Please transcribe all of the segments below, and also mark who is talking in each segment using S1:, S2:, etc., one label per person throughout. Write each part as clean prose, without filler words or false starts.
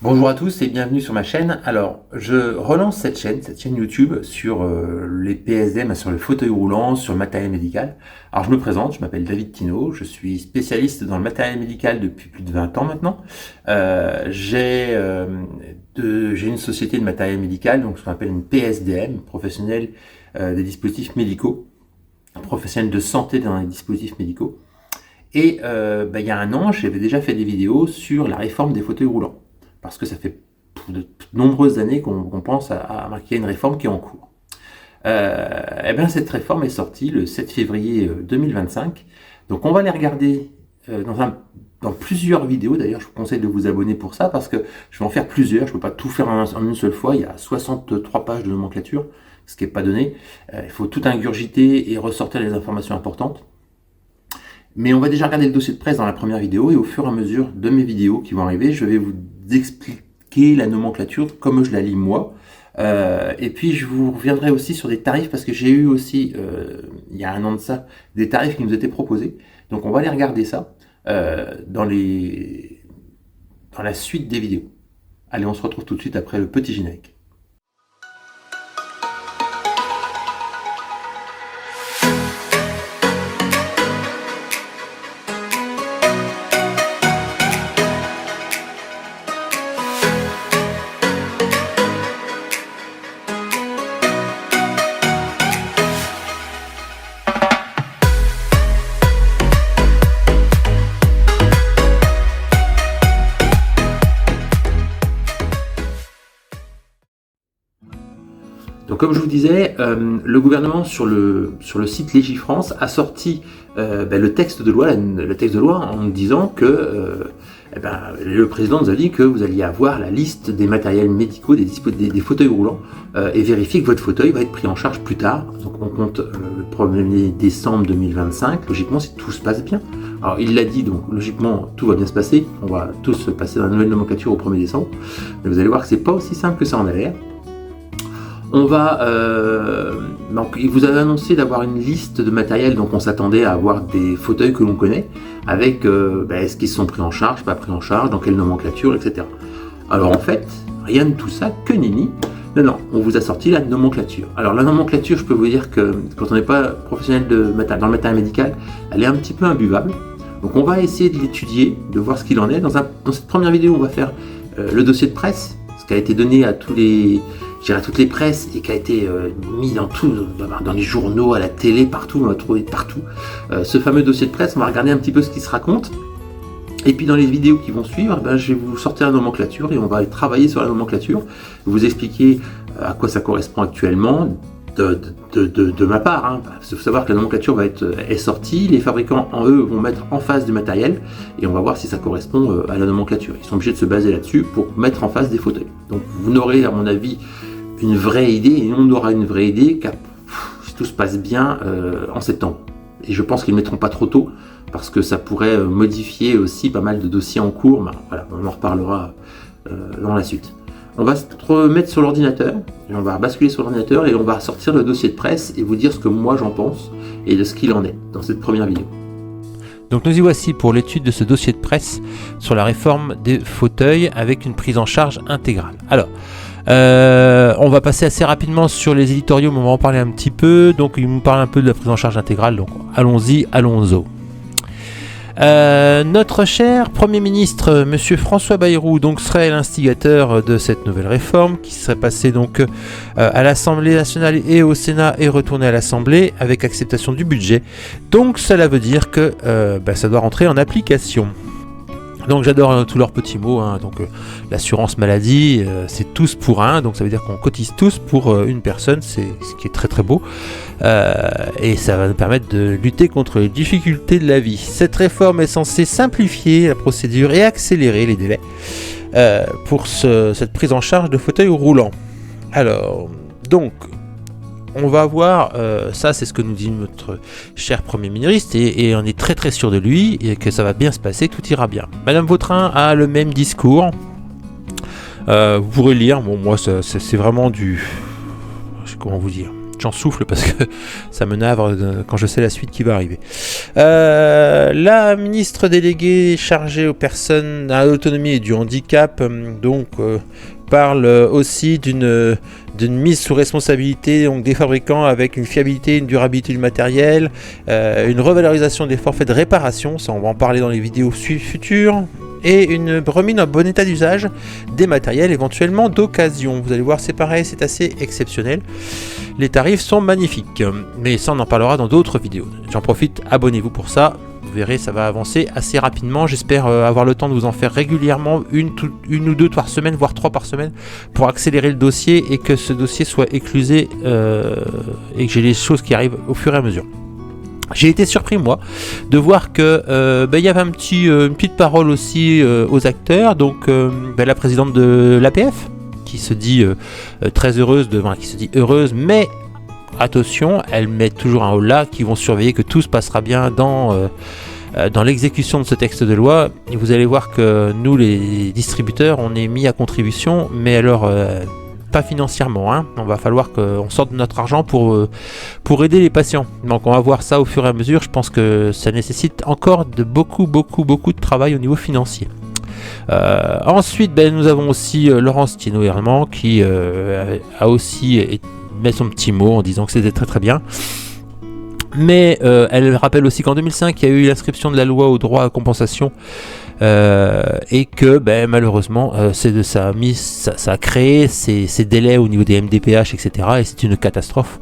S1: Bonjour à tous et bienvenue sur ma chaîne. Alors, je relance cette chaîne YouTube sur les PSDM, sur le fauteuil roulant, sur le matériel médical. Alors, je me présente, je m'appelle David Tino, je suis spécialiste dans le matériel médical depuis plus de 20 ans maintenant. J'ai une société de matériel médical, donc ce qu'on appelle une PSDM, professionnel des dispositifs médicaux, professionnel de santé dans les dispositifs médicaux. Et il y a un an, j'avais déjà fait des vidéos sur la réforme des fauteuils roulants. Parce que ça fait de nombreuses années qu'on pense à marquer une réforme qui est en cours. Cette réforme est sortie le 7 février 2025. Donc on va les regarder dans plusieurs vidéos. D'ailleurs, je vous conseille de vous abonner pour ça, parce que je vais en faire plusieurs. Je ne peux pas tout faire en une seule fois. Il y a 63 pages de nomenclature, ce qui n'est pas donné. Il faut tout ingurgiter et ressortir les informations importantes. Mais on va déjà regarder le dossier de presse dans la première vidéo, et au fur et à mesure de mes vidéos qui vont arriver, je vais vous expliquer la nomenclature comme je la lis moi. Et puis je vous reviendrai aussi sur des tarifs, parce que j'ai eu aussi, il y a un an de ça, des tarifs qui nous étaient proposés. Donc on va aller regarder ça dans la suite des vidéos. Allez, on se retrouve tout de suite après le petit générique. Donc comme je vous disais, le gouvernement sur le site Légifrance a sorti le texte de loi, en disant que le président nous a dit que vous alliez avoir la liste des matériels médicaux, des fauteuils roulants, et vérifier que votre fauteuil va être pris en charge plus tard. Donc on compte le 1er décembre 2025, logiquement si tout se passe bien. Alors il l'a dit, donc logiquement tout va bien se passer, on va tous passer dans la nouvelle nomenclature au 1er décembre, mais vous allez voir que c'est pas aussi simple que ça en a l'air. On va donc il vous avait annoncé d'avoir une liste de matériel, donc on s'attendait à avoir des fauteuils que l'on connaît, avec est-ce qu'ils sont pris en charge, pas pris en charge, dans quelle nomenclature, etc. Alors en fait, rien de tout ça, que nenni. Non, on vous a sorti la nomenclature. Alors la nomenclature, je peux vous dire que quand on n'est pas professionnel dans le matériel médical, elle est un petit peu imbuvable. Donc on va essayer de l'étudier, de voir ce qu'il en est. Dans cette première vidéo, on va faire le dossier de presse, ce qui a été donné à toutes les presses et qui a été mis dans les journaux, à la télé, partout, on va trouver partout. Ce fameux dossier de presse, on va regarder un petit peu ce qui se raconte. Et puis dans les vidéos qui vont suivre, je vais vous sortir la nomenclature et on va travailler sur la nomenclature, vous expliquer à quoi ça correspond actuellement, de ma part. Il faut savoir que la nomenclature est sortie, les fabricants eux vont mettre en face du matériel et on va voir si ça correspond à la nomenclature. Ils sont obligés de se baser là-dessus pour mettre en face des fauteuils. Donc vous n'aurez à mon avis une vraie idée, et on aura une vraie idée si tout se passe bien en septembre. Et je pense qu'ils ne mettront pas trop tôt, parce que ça pourrait modifier aussi pas mal de dossiers en cours. Voilà, on en reparlera dans la suite. On va se remettre sur l'ordinateur, et on va basculer sur l'ordinateur et on va sortir le dossier de presse et vous dire ce que moi j'en pense et de ce qu'il en est dans cette première vidéo.
S2: Donc nous y voici pour l'étude de ce dossier de presse sur la réforme des fauteuils avec une prise en charge intégrale. Alors, on va passer assez rapidement sur les éditoriaux, mais on va en parler un petit peu. Donc il nous parle un peu de la prise en charge intégrale, donc allons-y. Notre cher Premier ministre, Monsieur François Bayrou, donc serait l'instigateur de cette nouvelle réforme qui serait passée donc à l'Assemblée nationale et au Sénat et retournée à l'Assemblée avec acceptation du budget. Donc cela veut dire que ça doit rentrer en application. Donc j'adore tous leurs petits mots, donc l'assurance maladie, c'est tous pour un, donc ça veut dire qu'on cotise tous pour une personne, c'est ce qui est très très beau, et ça va nous permettre de lutter contre les difficultés de la vie. Cette réforme est censée simplifier la procédure et accélérer les délais pour cette prise en charge de fauteuils roulants. Alors, donc, on va voir, ça c'est ce que nous dit notre cher Premier ministre, et on est très très sûr de lui, et que ça va bien se passer, tout ira bien. Madame Vautrin a le même discours, vous pourrez lire, bon moi c'est vraiment comment vous dire, j'en souffle parce que ça me navre quand je sais la suite qui va arriver. La ministre déléguée chargée aux personnes à l'autonomie et du handicap parle aussi d'une mise sous responsabilité donc, des fabricants avec une fiabilité, une durabilité du matériel, une revalorisation des forfaits de réparation, ça on va en parler dans les vidéos futures, et une remise en bon état d'usage des matériels éventuellement d'occasion. Vous allez voir, c'est pareil, c'est assez exceptionnel. Les tarifs sont magnifiques, mais ça on en parlera dans d'autres vidéos. J'en profite, abonnez-vous pour ça. Vous verrez, ça va avancer assez rapidement. J'espère avoir le temps de vous en faire régulièrement, une ou deux par semaine, voire 3 par semaine, pour accélérer le dossier et que ce dossier soit éclusé et que j'ai les choses qui arrivent au fur et à mesure. J'ai été surpris, moi, de voir que y avait une petite parole aussi aux acteurs. Donc, la présidente de l'APF, qui se dit très heureuse, qui se dit heureuse, mais attention, elle met toujours un haut là, qui vont surveiller que tout se passera bien dans l'exécution de ce texte de loi. Et vous allez voir que nous, les distributeurs, on est mis à contribution, mais alors pas financièrement. Hein. On va falloir qu'on sorte de notre argent pour aider les patients. Donc on va voir ça au fur et à mesure. Je pense que ça nécessite encore de beaucoup de travail au niveau financier. Ensuite, nous avons aussi Laurence Thienot-Herman qui a aussi met son petit mot en disant que c'était très bien. Mais elle rappelle aussi qu'en 2005, il y a eu l'inscription de la loi au droit à compensation et que malheureusement, ça a créé ces délais au niveau des MDPH, etc. Et c'est une catastrophe.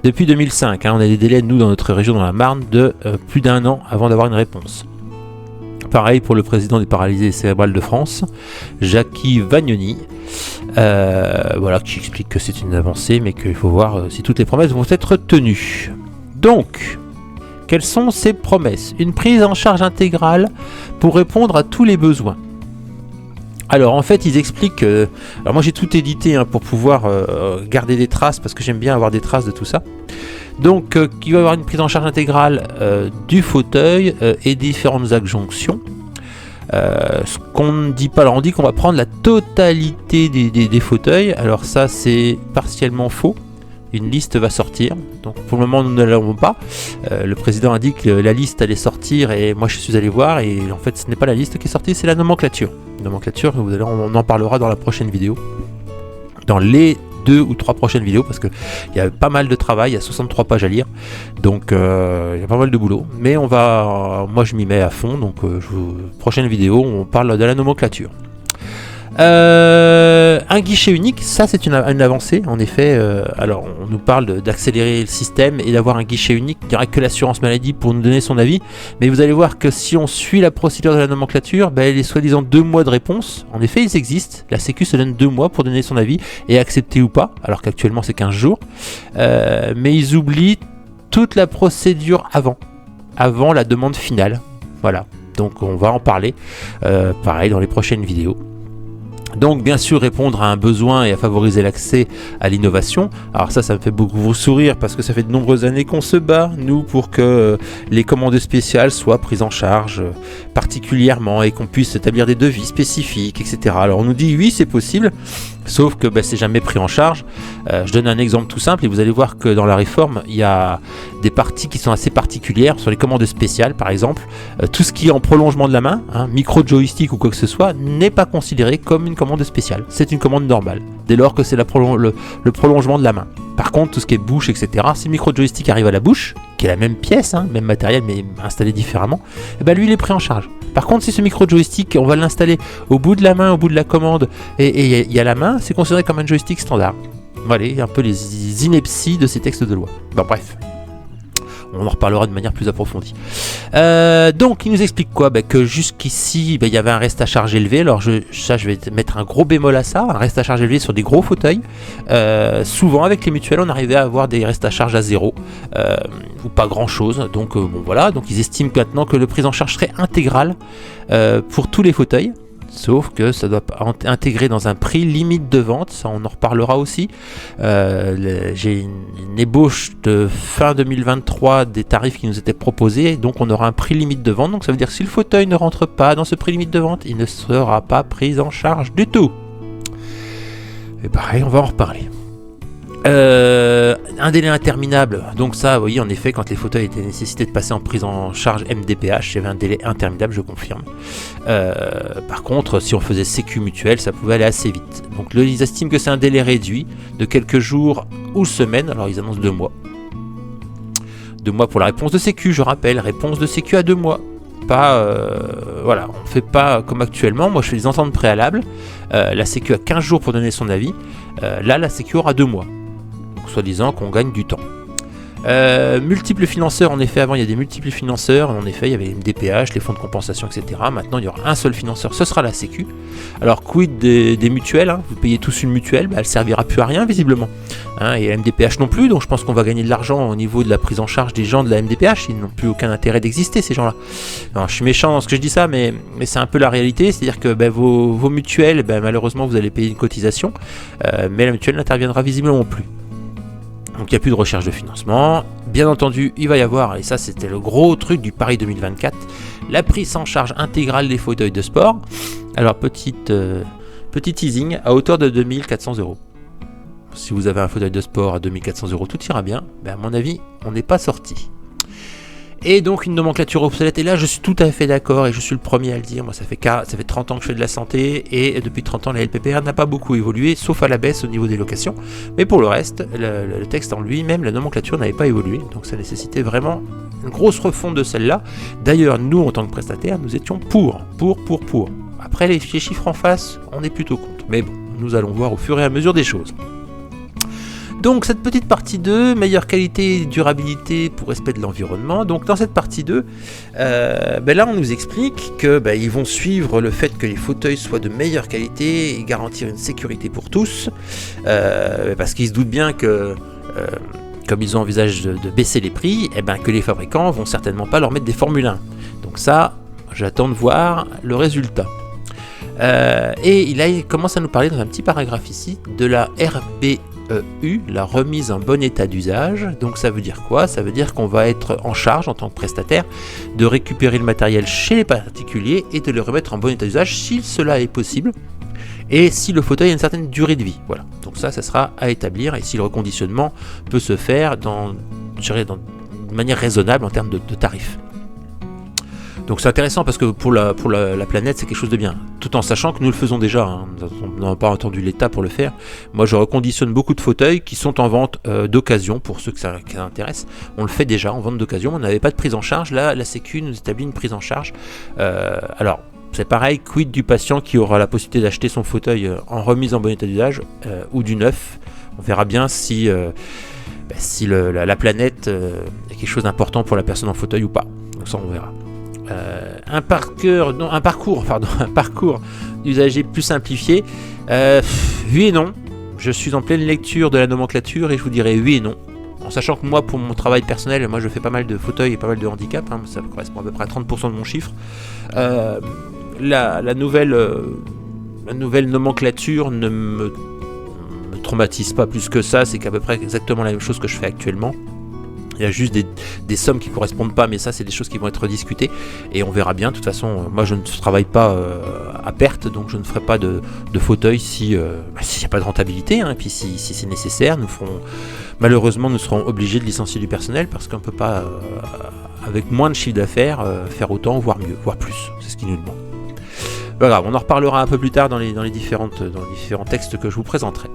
S2: Depuis 2005, on a des délais, nous, dans notre région, dans la Marne, de plus d'1 an avant d'avoir une réponse. Pareil pour le président des paralysés cérébrales de France, Jackie Vagnoni, qui explique que c'est une avancée, mais qu'il faut voir si toutes les promesses vont être tenues. Donc, quelles sont ces promesses ? Une prise en charge intégrale pour répondre à tous les besoins. Alors en fait ils expliquent, alors moi j'ai tout édité pour pouvoir garder des traces, parce que j'aime bien avoir des traces de tout ça. Donc il va y avoir une prise en charge intégrale du fauteuil et différentes adjonctions. Ce qu'on ne dit pas, alors on dit qu'on va prendre la totalité des fauteuils, alors ça c'est partiellement faux. Une liste va sortir, donc pour le moment nous ne l'avons pas. Le président a dit que la liste allait sortir et moi je suis allé voir et en fait ce n'est pas la liste qui est sortie, c'est la nomenclature. On en parlera dans la prochaine vidéo. Dans les 2 ou 3 prochaines vidéos, parce qu'il y a pas mal de travail, il y a 63 pages à lire, donc il y a pas mal de boulot. Mais moi je m'y mets à fond, donc prochaine vidéo on parle de la nomenclature. Un guichet unique, ça c'est une avancée en effet. Alors on nous parle d'accélérer le système et d'avoir un guichet unique. Il n'y aura que l'assurance maladie pour nous donner son avis, mais vous allez voir que si on suit la procédure de la nomenclature, les soi-disant 2 mois de réponse, en effet ils existent. La Sécu se donne 2 mois pour donner son avis et accepter ou pas, alors qu'actuellement c'est 15 jours. Mais ils oublient toute la procédure avant la demande finale. Voilà, donc on va en parler pareil dans les prochaines vidéos. Donc bien sûr répondre à un besoin et à favoriser l'accès à l'innovation. Alors ça me fait beaucoup vous sourire parce que ça fait de nombreuses années qu'on se bat, nous, pour que les commandes spéciales soient prises en charge particulièrement et qu'on puisse établir des devis spécifiques, etc. Alors on nous dit oui c'est possible, sauf que c'est jamais pris en charge. Je donne un exemple tout simple et vous allez voir que dans la réforme il y a des parties qui sont assez particulières sur les commandes spéciales par exemple. Tout ce qui est en prolongement de la main, micro joystick ou quoi que ce soit, n'est pas considéré comme une commande spéciale. C'est une commande normale dès lors que c'est le prolongement de la main. Par contre tout ce qui est bouche, etc., si le micro joystick arrive à la bouche, qui est la même pièce, même matériel mais installé différemment, lui il est pris en charge. Par contre si ce micro joystick on va l'installer au bout de la main, au bout de la commande et il y a la main, c'est considéré comme un joystick standard. Voilà, un peu les inepties de ces textes de loi. Bon bref, on en reparlera de manière plus approfondie. Donc il nous explique quoi ? Que jusqu'ici il y avait un reste à charge élevé. Alors je vais mettre un gros bémol à ça. Un reste à charge élevé sur des gros fauteuils. Souvent avec les mutuelles on arrivait à avoir des restes à charge à 0 ou pas grand chose. Donc voilà, donc ils estiment maintenant que le prise en charge serait intégrale pour tous les fauteuils. Sauf que ça doit intégrer dans un prix limite de vente, ça on en reparlera aussi. J'ai une ébauche de fin 2023 des tarifs qui nous étaient proposés, donc on aura un prix limite de vente. Donc ça veut dire que si le fauteuil ne rentre pas dans ce prix limite de vente, il ne sera pas pris en charge du tout. Et pareil, on va en reparler. Un délai interminable, donc ça, oui, en effet, quand les fauteuils étaient nécessités de passer en prise en charge MDPH, il y avait un délai interminable, je confirme. Par contre, si on faisait sécu mutuelle, ça pouvait aller assez vite. Donc ils estiment que c'est un délai réduit de quelques jours ou semaines, alors ils annoncent 2 mois. 2 mois pour la réponse de sécu, je rappelle, réponse de sécu à 2 mois. Pas, voilà, on fait pas comme actuellement. Moi, je fais des ententes préalables. La sécu a 15 jours pour donner son avis. Là, la sécu aura 2 mois. Donc, soi-disant qu'on gagne du temps. Multiples financeurs, en effet, avant il y a des multiples financeurs, en effet il y avait les MDPH, les fonds de compensation, etc. Maintenant il y aura un seul financeur, ce sera la Sécu. Alors quid des mutuelles, hein, vous payez tous une mutuelle, bah, elle servira plus à rien visiblement, hein, et la MDPH non plus, donc je pense qu'on va gagner de l'argent au niveau de la prise en charge des gens de la MDPH, ils n'ont plus aucun intérêt d'exister ces gens-là. Alors, je suis méchant dans ce que je dis ça, mais c'est un peu la réalité, c'est-à-dire que bah, vos mutuelles, bah, malheureusement vous allez payer une cotisation, mais la mutuelle n'interviendra visiblement plus. Donc il n'y a plus de recherche de financement. Bien entendu, il va y avoir, et ça c'était le gros truc du Paris 2024, la prise en charge intégrale des fauteuils de sport. Alors petit teasing, à hauteur de 2400 €. Si vous avez un fauteuil de sport à 2400 €, tout ira bien. Ben à mon avis, on n'est pas sorti. Et donc une nomenclature obsolète, et là je suis tout à fait d'accord, et je suis le premier à le dire, moi ça fait 30 ans que je fais de la santé, et depuis 30 ans la LPPR n'a pas beaucoup évolué, sauf à la baisse au niveau des locations, mais pour le reste, le texte en lui-même, la nomenclature n'avait pas évolué, donc ça nécessitait vraiment une grosse refonte de celle-là. D'ailleurs, nous en tant que prestataires, nous étions pour. Après les chiffres en face, on est plutôt contre, mais bon, nous allons voir au fur et à mesure des choses. Donc cette petite partie 2, meilleure qualité et durabilité pour respect de l'environnement. Donc dans cette partie 2, là on nous explique que ils vont suivre le fait que les fauteuils soient de meilleure qualité et garantir une sécurité pour tous, parce qu'ils se doutent bien que comme ils ont envisagé de baisser les prix, que les fabricants vont certainement pas leur mettre des Formule 1. Donc ça, j'attends de voir le résultat. Et il commence à nous parler dans un petit paragraphe ici de la RBEU, la remise en bon état d'usage. Donc ça veut dire quoi? Ça veut dire qu'on va être en charge en tant que prestataire de récupérer le matériel chez les particuliers et de le remettre en bon état d'usage si cela est possible et si le fauteuil a une certaine durée de vie. Voilà. Donc ça sera à établir, et si le reconditionnement peut se faire de manière raisonnable en termes de tarifs. Donc c'est intéressant parce que pour la planète c'est quelque chose de bien, tout en sachant que nous le faisons déjà, hein. On n'a pas entendu l'État pour le faire. Moi je reconditionne beaucoup de fauteuils qui sont en vente d'occasion, pour ceux que ça intéresse. On le fait déjà en vente d'occasion, on n'avait pas de prise en charge, là la Sécu nous établit une prise en charge. Alors c'est pareil, quid du patient qui aura la possibilité d'acheter son fauteuil en remise en bon état d'usage ou du neuf. On verra bien si la planète est quelque chose d'important pour la personne en fauteuil ou pas, donc ça on verra. Un parcours d'usager plus simplifié, oui et non. Je suis en pleine lecture de la nomenclature et je vous dirais oui et non, en sachant que moi, pour mon travail personnel, moi je fais pas mal de fauteuils et pas mal de handicap, hein, ça correspond à peu près à 30% de mon chiffre. La nouvelle nomenclature ne me traumatise pas plus que ça, c'est qu'à peu près exactement la même chose que je fais actuellement. Il y a juste des sommes qui ne correspondent pas, mais ça c'est des choses qui vont être discutées et on verra bien. De toute façon, moi je ne travaille pas à perte, donc je ne ferai pas de fauteuil s'il n'y a pas de rentabilité, hein. Et puis si c'est nécessaire, malheureusement nous serons obligés de licencier du personnel parce qu'on ne peut pas, avec moins de chiffre d'affaires, faire autant, voire mieux, voire plus. C'est ce qu'ils nous demandent. Voilà, on en reparlera un peu plus tard dans les différents textes que je vous présenterai.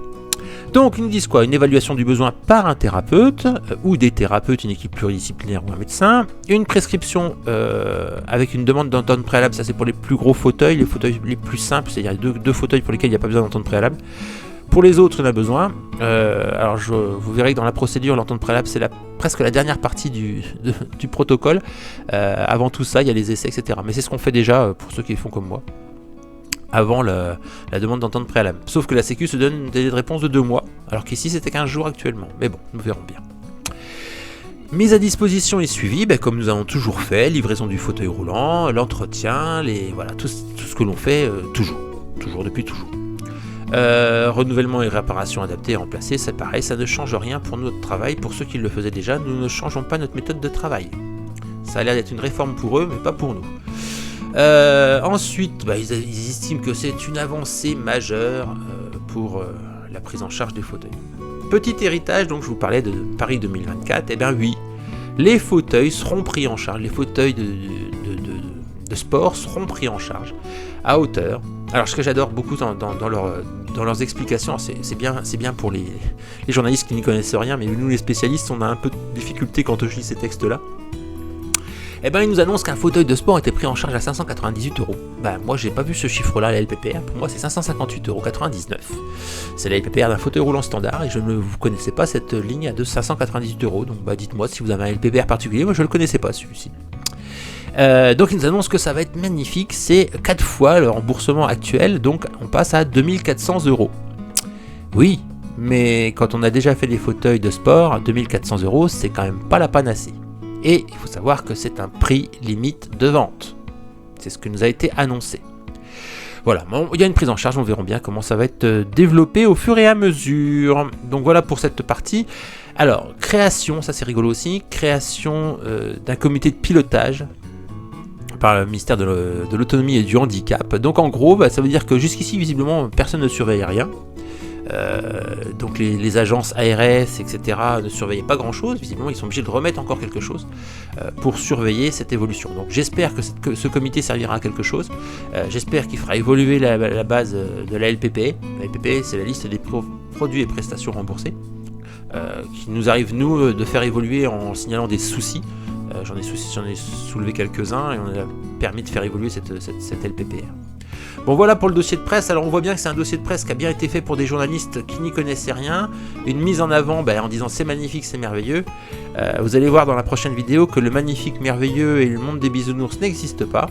S2: Donc ils nous disent quoi? Une évaluation du besoin par un thérapeute ou des thérapeutes, une équipe pluridisciplinaire ou un médecin, une prescription avec une demande d'entente préalable, ça c'est pour les plus gros fauteuils, les fauteuils les plus simples, c'est-à-dire deux fauteuils pour lesquels il n'y a pas besoin d'entente préalable. Pour les autres, il y en a besoin. Alors vous verrez que dans la procédure, l'entente préalable c'est presque la dernière partie du protocole. Avant tout ça, il y a les essais, etc. Mais c'est ce qu'on fait déjà pour ceux qui le font comme moi, avant la demande d'entente préalable. Sauf que la Sécu se donne une délai de réponse de 2 mois, alors qu'ici c'était 15 jours actuellement. Mais bon, nous verrons bien. Mise à disposition et suivi, comme nous avons toujours fait, livraison du fauteuil roulant, l'entretien, tout ce que l'on fait toujours depuis toujours. Renouvellement et réparation adaptée et remplacée, c'est pareil, ça ne change rien pour notre travail. Pour ceux qui le faisaient déjà, nous ne changeons pas notre méthode de travail. Ça a l'air d'être une réforme pour eux, mais pas pour nous. Ensuite, ils estiment que c'est une avancée majeure pour la prise en charge des fauteuils. petit héritage, donc je vous parlais de Paris 2024, eh bien oui, les fauteuils seront pris en charge, les fauteuils de sport seront pris en charge à hauteur. Alors ce que j'adore beaucoup dans leurs explications, c'est bien pour les journalistes qui n'y connaissent rien, mais nous les spécialistes, on a un peu de difficulté quand on lit ces textes-là. Eh ben, ils nous annoncent qu'un fauteuil de sport était pris en charge à 598 €. Ben, moi, j'ai pas vu ce chiffre-là à la LPPR. Pour moi, c'est 558,99 €. C'est la LPPR d'un fauteuil roulant standard et je ne vous connaissais pas cette ligne à 598 €. Donc, bah, dites-moi si vous avez un LPPR particulier. Moi, je le connaissais pas celui-ci. Donc, ils nous annoncent que ça va être magnifique. C'est 4 fois le remboursement actuel. Donc, on passe à 2400 €. Oui, mais quand on a déjà fait des fauteuils de sport, 2400 €, c'est quand même pas la panacée. Et il faut savoir que c'est un prix limite de vente. C'est ce que nous a été annoncé. Voilà, bon, il y a une prise en charge, on verra bien comment ça va être développé au fur et à mesure. Donc voilà pour cette partie. Alors, création, ça c'est rigolo aussi, création d'un comité de pilotage par le ministère de l'Autonomie et du Handicap. Donc en gros, ça veut dire que jusqu'ici, visiblement, personne ne surveille rien. Donc les agences ARS, etc. ne surveillaient pas grand chose. Visiblement, ils sont obligés de remettre encore quelque chose pour surveiller cette évolution. Donc j'espère que ce comité servira à quelque chose. J'espère qu'il fera évoluer la base de la LPP. La LPP, c'est la liste des produits et prestations remboursés, qui nous arrive, nous, de faire évoluer en signalant des soucis. J'en ai soulevé quelques-uns et on a permis de faire évoluer cette LPPR. Bon, voilà pour le dossier de presse. Alors on voit bien que c'est un dossier de presse qui a bien été fait pour des journalistes qui n'y connaissaient rien. Une mise en avant en disant c'est magnifique, c'est merveilleux. Vous allez voir dans la prochaine vidéo que le magnifique, merveilleux et le monde des bisounours n'existe pas.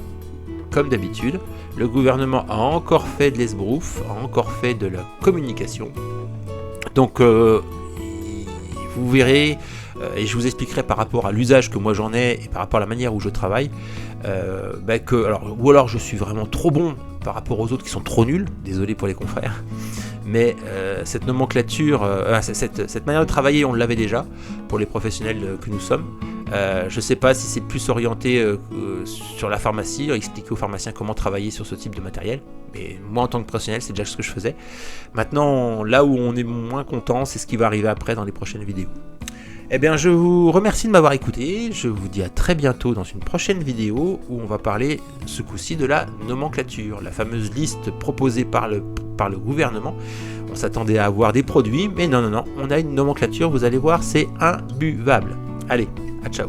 S2: Comme d'habitude, le gouvernement a encore fait de l'esbrouf, a encore fait de la communication. Donc vous verrez, et je vous expliquerai par rapport à l'usage que moi j'en ai et par rapport à la manière où je travaille, ou alors je suis vraiment trop bon par rapport aux autres qui sont trop nuls, désolé pour les confrères, mais cette nomenclature, cette manière de travailler, on l'avait déjà pour les professionnels que nous sommes. Je ne sais pas si c'est plus orienté sur la pharmacie, expliquer aux pharmaciens comment travailler sur ce type de matériel, mais moi en tant que professionnel, c'est déjà ce que je faisais. Maintenant, là où on est moins content, c'est ce qui va arriver après dans les prochaines vidéos. Eh bien, je vous remercie de m'avoir écouté. Je vous dis à très bientôt dans une prochaine vidéo où on va parler ce coup-ci de la nomenclature, la fameuse liste proposée par le gouvernement. On s'attendait à avoir des produits, mais non, on a une nomenclature, vous allez voir, c'est imbuvable. Allez, à ciao.